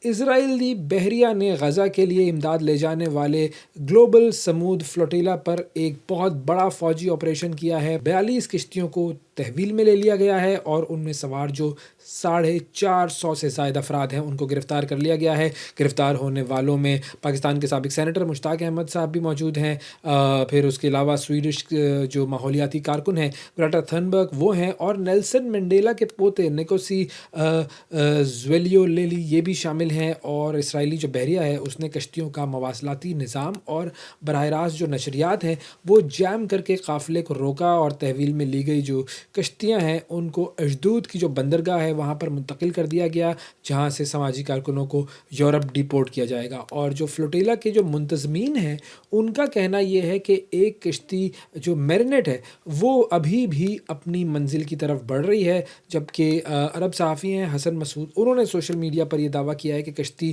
اسرائیلی بحریہ نے غزہ کے لیے امداد لے جانے والے گلوبل سمود فلوٹیلا پر ایک بہت بڑا فوجی آپریشن کیا ہے۔ 42 کشتیوں کو تحویل میں لے لیا گیا ہے اور ان میں سوار جو 450 سے زائد افراد ہیں ان کو گرفتار کر لیا گیا ہے۔ گرفتار ہونے والوں میں پاکستان کے سابق سینیٹر مشتاق احمد صاحب بھی موجود ہیں، پھر اس کے علاوہ سویڈش جو ماحولیاتی کارکن ہیں گریٹا تھنبرگ وہ ہیں، اور نیلسن منڈیلا کے پوتے نکوسی زویلیولیلی یہ بھی شامل ہیں۔ اور اسرائیلی جو بحریہ ہے اس نے کشتیوں کا مواصلاتی نظام اور براہ راست جو نشریات ہیں وہ جام کر کے قافلے کو روکا، اور تحویل میں لی گئی جو کشتیاں ہیں ان کو اشدود کی جو بندرگاہ ہے وہاں پر منتقل کر دیا گیا، جہاں سے سماجی کارکنوں کو یورپ ڈیپورٹ کیا جائے گا۔ اور جو فلوٹیلا کے جو منتظمین ہیں ان کا کہنا یہ ہے کہ ایک کشتی جو میرینیٹ ہے وہ ابھی بھی اپنی منزل کی طرف بڑھ رہی ہے، جبکہ عرب صحافی ہیں حسن مسعود، انہوں نے سوشل میڈیا پر یہ دعویٰ کیا ہے کہ کشتی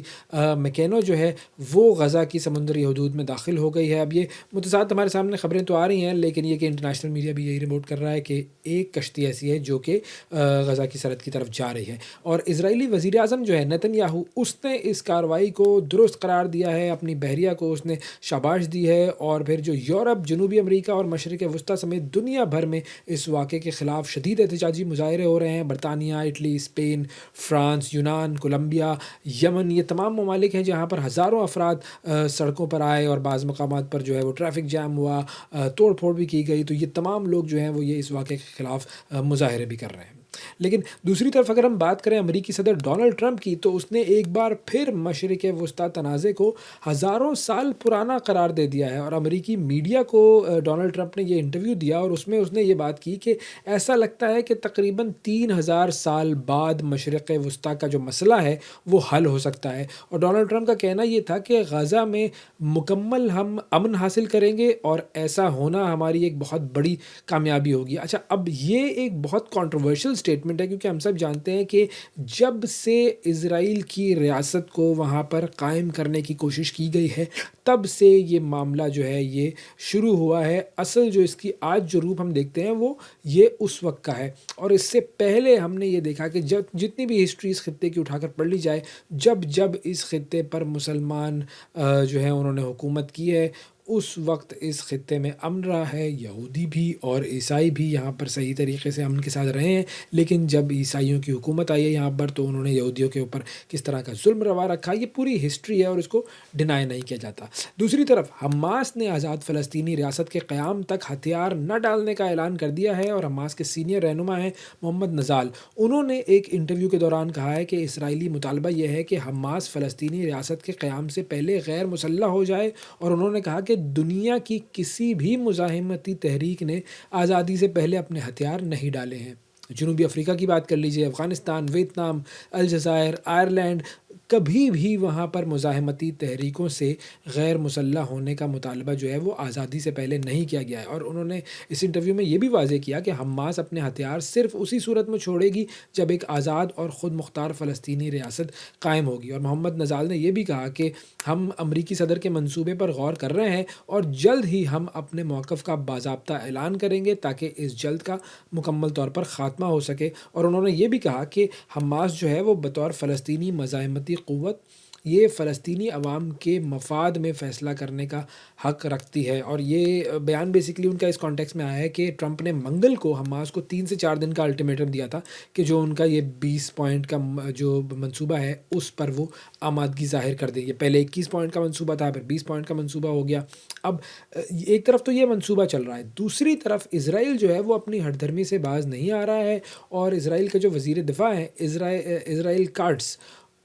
میکینو جو ہے وہ غزہ کی سمندری حدود میں داخل ہو گئی ہے۔ اب یہ متضاد ہمارے سامنے خبریں تو آ رہی ہیں، لیکن یہ کہ انٹرنیشنل میڈیا بھی یہی رپورٹ کر رہا ہے کہ ایک کشتی ایسی ہے جو کہ غزہ کی سرحد کی طرف جا رہی ہے۔ اور اسرائیلی وزیر اعظم جو ہے نیتن یاہو، اس نے اس کارروائی کو درست قرار دیا ہے، اپنی بحریہ کو اس نے شاباش دی ہے، اور پھر جو یورپ، جنوبی امریکہ اور مشرق وسطیٰ سمیت دنیا بھر میں اس واقعے کے خلاف شدید احتجاجی مظاہرے ہو رہے ہیں۔ برطانیہ، اٹلی، اسپین، فرانس، یونان، کولمبیا، یمن، یہ تمام ممالک ہیں جہاں پر ہزاروں افراد سڑکوں پر آئے، اور بعض مقامات پر جو ہے وہ ٹریفک جام ہوا، توڑ پھوڑ بھی کی گئی۔ تو یہ تمام لوگ جو ہیں وہ یہ اس واقعے کے خلاف مظاہرے بھی کر رہے ہیں۔ لیکن دوسری طرف اگر ہم بات کریں امریکی صدر ڈونلڈ ٹرمپ کی، تو اس نے ایک بار پھر مشرق وسطیٰ تنازع کو ہزاروں سال پرانا قرار دے دیا ہے، اور امریکی میڈیا کو ڈونلڈ ٹرمپ نے یہ انٹرویو دیا اور اس میں اس نے یہ بات کی کہ ایسا لگتا ہے کہ تقریباً 3000 سال بعد مشرق وسطیٰ کا جو مسئلہ ہے وہ حل ہو سکتا ہے۔ اور ڈونلڈ ٹرمپ کا کہنا یہ تھا کہ غزہ میں مکمل ہم امن حاصل کریں گے، اور ایسا ہونا ہماری ایک بہت بڑی کامیابی ہوگی۔ اچھا، اب یہ ایک بہت کنٹروورشل سٹیٹمنٹ ہے، کیونکہ ہم سب جانتے ہیں کہ جب سے اسرائیل کی ریاست کو وہاں پر قائم کرنے کی کوشش کی گئی ہے تب سے یہ معاملہ جو ہے یہ شروع ہوا ہے۔ اصل جو اس کی آج جو روپ ہم دیکھتے ہیں وہ یہ اس وقت کا ہے، اور اس سے پہلے ہم نے یہ دیکھا کہ جتنی بھی ہسٹری اس خطے کی اٹھا کر پڑھ لی جائے، جب اس خطے پر مسلمان جو ہیں انہوں نے حکومت کی ہے، اس وقت اس خطے میں امن رہا ہے۔ یہودی بھی اور عیسائی بھی یہاں پر صحیح طریقے سے امن کے ساتھ رہے ہیں، لیکن جب عیسائیوں کی حکومت آئی ہے یہاں پر تو انہوں نے یہودیوں کے اوپر کس طرح کا ظلم روا رکھا، یہ پوری ہسٹری ہے اور اس کو ڈینائی نہیں کیا جاتا۔ دوسری طرف حماس نے آزاد فلسطینی ریاست کے قیام تک ہتھیار نہ ڈالنے کا اعلان کر دیا ہے، اور حماس کے سینئر رہنما ہیں محمد نزال، انہوں نے ایک انٹرویو کے دوران کہا ہے کہ اسرائیلی مطالبہ یہ ہے کہ حماس فلسطینی ریاست کے قیام سے پہلے غیر مسلح ہو جائے، اور انہوں نے کہا کہ دنیا کی کسی بھی مزاحمتی تحریک نے آزادی سے پہلے اپنے ہتھیار نہیں ڈالے ہیں۔ جنوبی افریقہ کی بات کر لیجئے، افغانستان، ویتنام، الجزائر، آئرلینڈ، کبھی بھی وہاں پر مزاحمتی تحریکوں سے غیر مسلح ہونے کا مطالبہ جو ہے وہ آزادی سے پہلے نہیں کیا گیا ہے۔ اور انہوں نے اس انٹرویو میں یہ بھی واضح کیا کہ حماس اپنے ہتھیار صرف اسی صورت میں چھوڑے گی جب ایک آزاد اور خود مختار فلسطینی ریاست قائم ہوگی۔ اور محمد نزال نے یہ بھی کہا کہ ہم امریکی صدر کے منصوبے پر غور کر رہے ہیں، اور جلد ہی ہم اپنے موقف کا باضابطہ اعلان کریں گے تاکہ اس جلد کا مکمل طور پر خاتمہ ہو سکے۔ اور انہوں نے یہ بھی کہا کہ حماس جو ہے وہ بطور فلسطینی مزاحمتی قوت یہ فلسطینی عوام کے مفاد میں فیصلہ کرنے کا حق رکھتی ہے۔ اور یہ بیان بیسیکلی ان کا اس کانٹیکس میں آیا ہے کہ ٹرمپ نے منگل کو حماس کو 3 سے 4 دن کا الٹیمیٹم دیا تھا کہ جو ان کا یہ 20 پوائنٹ کا جو منصوبہ ہے اس پر وہ آمادگی ظاہر کر دیں۔ یہ پہلے 21 پوائنٹ کا منصوبہ تھا، پھر 20 پوائنٹ کا منصوبہ ہو گیا۔ اب ایک طرف تو یہ منصوبہ چل رہا ہے، دوسری طرف اسرائیل جو ہے وہ اپنی ہٹ دھرمی سے باز نہیں آ رہا ہے، اور اسرائیل کے جو وزیر دفاع ہیں اسرائیل کاٹس،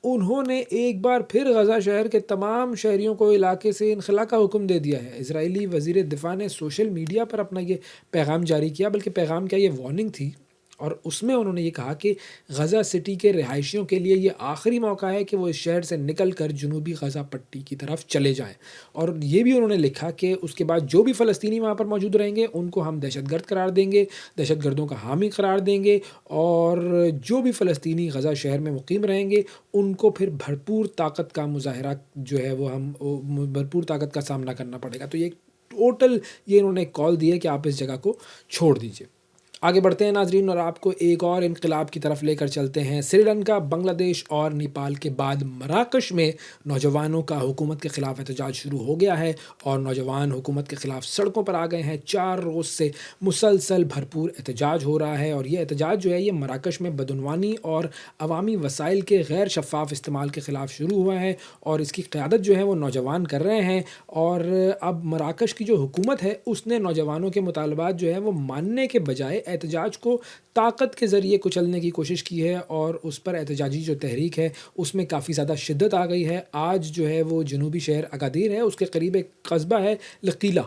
انہوں نے ایک بار پھر غزہ شہر کے تمام شہریوں کو علاقے سے انخلاء کا حکم دے دیا ہے۔ اسرائیلی وزیر دفاع نے سوشل میڈیا پر اپنا یہ پیغام جاری کیا، بلکہ پیغام کیا، یہ وارننگ تھی، اور اس میں انہوں نے یہ کہا کہ غزہ سٹی کے رہائشیوں کے لیے یہ آخری موقع ہے کہ وہ اس شہر سے نکل کر جنوبی غزہ پٹی کی طرف چلے جائیں۔ اور یہ بھی انہوں نے لکھا کہ اس کے بعد جو بھی فلسطینی وہاں پر موجود رہیں گے ان کو ہم دہشت گرد قرار دیں گے، دہشت گردوں کا حامی قرار دیں گے، اور جو بھی فلسطینی غزہ شہر میں مقیم رہیں گے ان کو پھر بھرپور طاقت کا مظاہرہ جو ہے وہ بھرپور طاقت کا سامنا کرنا پڑے گا۔ تو یہ ٹوٹل یہ انہوں نے کال دی ہے کہ آپ اس جگہ کو چھوڑ دیجئے۔ آگے بڑھتے ہیں ناظرین اور آپ کو ایک اور انقلاب کی طرف لے کر چلتے ہیں۔ سری لنکا، بنگلہ دیش اور نیپال کے بعد مراکش میں نوجوانوں کا حکومت کے خلاف احتجاج شروع ہو گیا ہے اور نوجوان حکومت کے خلاف سڑکوں پر آ گئے ہیں۔ 4 روز سے مسلسل بھرپور احتجاج ہو رہا ہے اور یہ احتجاج جو ہے یہ مراکش میں بدعنوانی اور عوامی وسائل کے غیر شفاف استعمال کے خلاف شروع ہوا ہے اور اس کی قیادت جو ہے وہ نوجوان کر رہے ہیں۔ اور اب مراکش کی جو حکومت ہے اس نے نوجوانوں کے مطالبات جو ہے وہ ماننے کے بجائے احتجاج کو طاقت کے ذریعے کچلنے کی کوشش کی ہے اور اس پر احتجاجی جو تحریک ہے اس میں کافی زیادہ شدت آ گئی ہے۔ آج جو ہے وہ جنوبی شہر اگادیر ہے، اس کے قریب ایک قصبہ ہے لقیلا،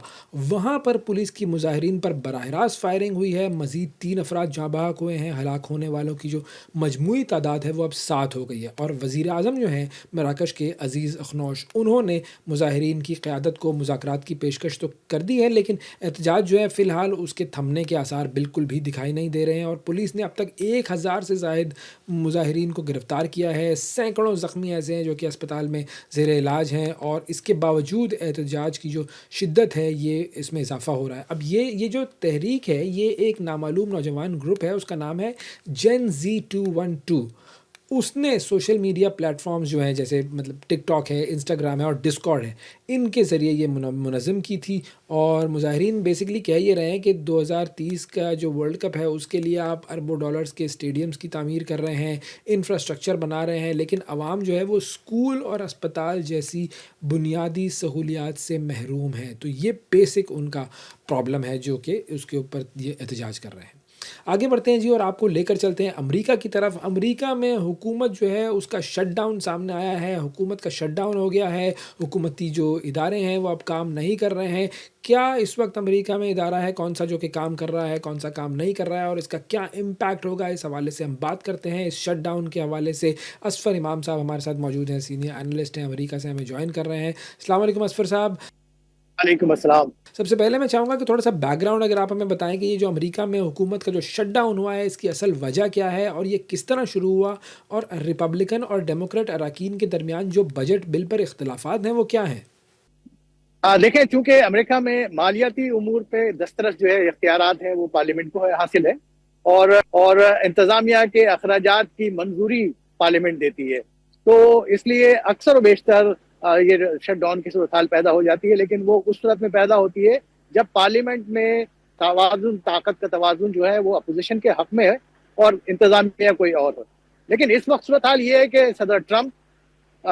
وہاں پر پولیس کی مظاہرین پر براہ راست فائرنگ ہوئی ہے۔ مزید 3 افراد جاں بحق ہوئے ہیں۔ ہلاک ہونے والوں کی جو مجموعی تعداد ہے وہ اب 7 ہو گئی ہے اور وزیر اعظم جو ہیں مراکش کے عزیز اخنوش، انہوں نے مظاہرین کی قیادت کو مذاکرات کی پیشکش تو کر دی ہے لیکن احتجاج جو ہے فی الحال اس کے تھمنے کے آثار بالکل بھی دکھائی نہیں دے رہے ہیں اور پولیس نے اب تک 1000 سے زائد مظاہرین کو گرفتار کیا ہے۔ سینکڑوں زخمی ایسے ہیں جو کہ اسپتال میں زیر علاج ہیں اور اس کے باوجود احتجاج کی جو شدت ہے یہ اس میں اضافہ ہو رہا ہے۔ اب یہ جو تحریک ہے یہ ایک نامعلوم نوجوان گروپ ہے، اس کا نام ہے جین زی 212۔ اس نے سوشل میڈیا پلیٹ فارمز جو ہیں جیسے مطلب ٹک ٹاک ہے، انسٹاگرام ہے اور ڈسکارڈ ہے، ان کے ذریعے یہ منظم کی تھی اور مظاہرین بیسیکلی کہہ یہ رہے ہیں کہ 2030 کا جو ورلڈ کپ ہے اس کے لیے آپ اربوں ڈالرز کے اسٹیڈیمز کی تعمیر کر رہے ہیں، انفراسٹرکچر بنا رہے ہیں، لیکن عوام جو ہے وہ اسکول اور اسپتال جیسی بنیادی سہولیات سے محروم ہے۔ تو یہ بیسک ان کا پرابلم ہے جو کہ اس کے اوپر یہ احتجاج کر رہے ہیں۔ آگے بڑھتے ہیں جی اور آپ کو لے کر چلتے ہیں امریکہ کی طرف۔ امریکہ میں حکومت جو ہے اس کا شٹ ڈاؤن سامنے آیا ہے، حکومت کا شٹ ڈاؤن ہو گیا ہے، حکومتی جو ادارے ہیں وہ اب کام نہیں کر رہے ہیں۔ کیا اس وقت امریکہ میں ادارہ ہے کون سا جو کہ کام کر رہا ہے، کون سا کام نہیں کر رہا ہے اور اس کا کیا امپیکٹ ہوگا، اس حوالے سے ہم بات کرتے ہیں۔ اس شٹ ڈاؤن کے حوالے سے اصفر امام صاحب ہمارے ساتھ موجود ہیں، سینئر اینالسٹ ہیں، امریکہ سے ہمیں جوائن کر رہے ہیں۔ السلام علیکم اصفر صاحب۔ وعلیکم السلام۔ سب سے پہلے میں چاہوں گا کہ تھوڑا سا بیک گراؤنڈ اگر آپ ہمیں بتائیں کہ یہ جو امریکہ میں حکومت کا جو شٹ ڈاؤن ہوا ہے اس کی اصل وجہ کیا ہے اور یہ کس طرح شروع ہوا اور ریپبلکن اور ڈیموکریٹ اراکین کے درمیان جو بجٹ بل پر اختلافات ہیں وہ کیا ہیں؟ دیکھیں، چونکہ امریکہ میں مالیاتی امور پہ دسترس جو ہے اختیارات ہیں وہ پارلیمنٹ کو حاصل ہے اور انتظامیہ کے اخراجات کی منظوری پارلیمنٹ دیتی ہے، تو اس لیے اکثر و بیشتر یہ شٹ ڈاؤن کی صورتحال پیدا ہو جاتی ہے، لیکن وہ اس صورت میں پیدا ہوتی ہے جب پارلیمنٹ میں طاقت کا توازن جو ہے وہ اپوزیشن کے حق میں ہے اور انتظامیہ کوئی اور ہو۔ لیکن اس وقت صورتحال یہ ہے کہ صدر ٹرمپ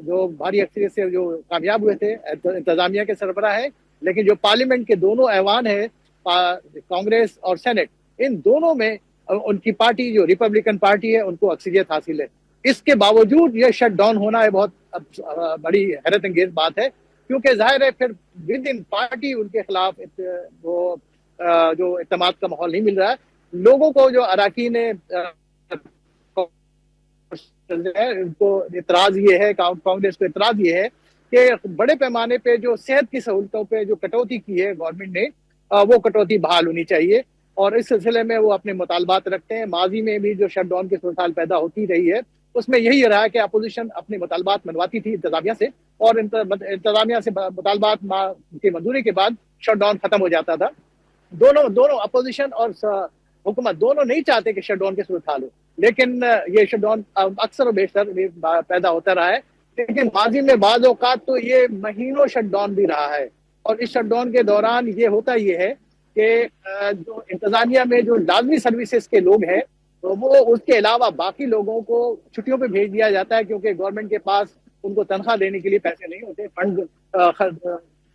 جو بھاری اکثریت سے جو کامیاب ہوئے تھے انتظامیہ کے سربراہ ہیں، لیکن جو پارلیمنٹ کے دونوں ایوان ہیں کانگریس اور سینٹ، ان دونوں میں ان کی پارٹی جو ریپبلکن پارٹی ہے ان کو اکثریت حاصل ہے۔ اس کے باوجود یہ شٹ ڈاؤن ہونا ہے بہت بڑی حیرت انگیز بات ہے، کیونکہ ظاہر ہے پھر ود ان پارٹی ان کے خلاف وہ جو اعتماد کا ماحول نہیں مل رہا ہے۔ لوگوں کو جو اراکین ان کو اعتراض یہ ہے، کانگریس کو اعتراض یہ ہے کہ بڑے پیمانے پہ جو صحت کی سہولتوں پہ جو کٹوتی کی ہے گورنمنٹ نے، وہ کٹوتی بحال ہونی چاہیے اور اس سلسلے میں وہ اپنے مطالبات رکھتے ہیں۔ ماضی میں بھی جو شٹ ڈاؤن کی صورتحال پیدا ہوتی رہی ہے اس میں یہی رہا کہ اپوزیشن اپنے مطالبات منواتی تھی انتظامیہ سے اور انتظامیہ سے مطالبات کی منظوری کے بعد شٹ ڈاؤن ختم ہو جاتا تھا۔ دونوں اپوزیشن اور حکومت دونوں نہیں چاہتے کہ شٹ ڈاؤن کی صورتحال ہو، لیکن یہ شٹ ڈاؤن اکثر و بیشتر پیدا ہوتا رہا ہے۔ لیکن ماضی میں بعض اوقات تو یہ مہینوں شٹ ڈاؤن بھی رہا ہے اور اس شٹ ڈاؤن کے دوران یہ ہوتا یہ ہے کہ جو انتظامیہ میں جو لازمی سروسز کے لوگ ہیں وہ اس کے علاوہ باقی لوگوں کو چھٹیوں پہ بھیج دیا جاتا ہے، کیونکہ گورنمنٹ کے پاس ان کو تنخواہ دینے کے لیے پیسے نہیں ہوتے، فنڈ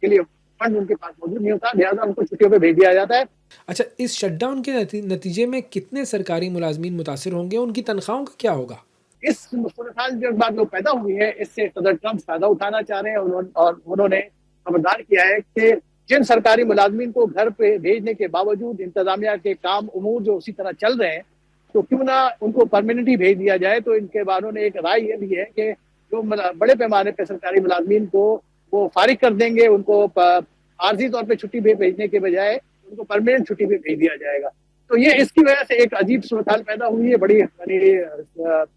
کے لیے فنڈ ان کے پاس موجود نہیں ہوتا، لہٰذا ان کو چھٹیوں پہ بھیج دیا جاتا ہے۔ اچھا، اس شٹ ڈاؤن کے نتیجے میں کتنے سرکاری ملازمین متاثر ہوں گے، ان کی تنخواہوں کا کیا ہوگا؟ اس صورتحال جو بات جو پیدا ہوئی ہے اس سے صدر ٹرمپ فائدہ اٹھانا چاہ رہے ہیں اور انہوں نے خبردار کیا ہے کہ جن سرکاری ملازمین کو گھر پہ بھیجنے کے باوجود انتظامیہ کے کام امور جو اسی طرح چل رہے ہیں تو کیوں نہ ان کو پرماننٹ ہی بھیج دیا جائے۔ تو ان کے باروں نے ایک رائے یہ بھی ہے کہ جو بڑے پیمانے پہ سرکاری ملازمین کو وہ فارغ کر دیں گے، ان کو عارضی طور پہ چھٹی پہ بھیجنے کے بجائے ان کو پرماننٹ چھٹی پہ بھیج دیا جائے گا۔ تو یہ اس کی وجہ سے ایک عجیب صورتحال پیدا ہوئی ہے، بڑی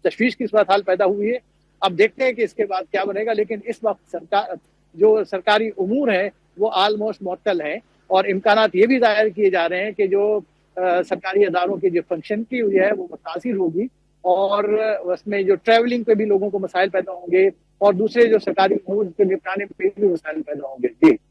تشویش کی صورتحال پیدا ہوئی ہے۔ اب دیکھتے ہیں کہ اس کے بعد کیا بنے گا، لیکن اس وقت جو سرکاری امور ہیں وہ آلموسٹ معطل ہیں اور امکانات یہ بھی ظاہر کیے جا رہے ہیں کہ جو سرکاری اداروں کی جو فنکشنلٹی ہوئی ہے وہ متاثر ہوگی، اور اس میں جو ٹریولنگ پہ بھی لوگوں کو مسائل پیدا ہوں گے، اور دوسرے جو سرکاری امور کے نپٹانے پہ بھی مسائل پیدا ہوں گے۔ جی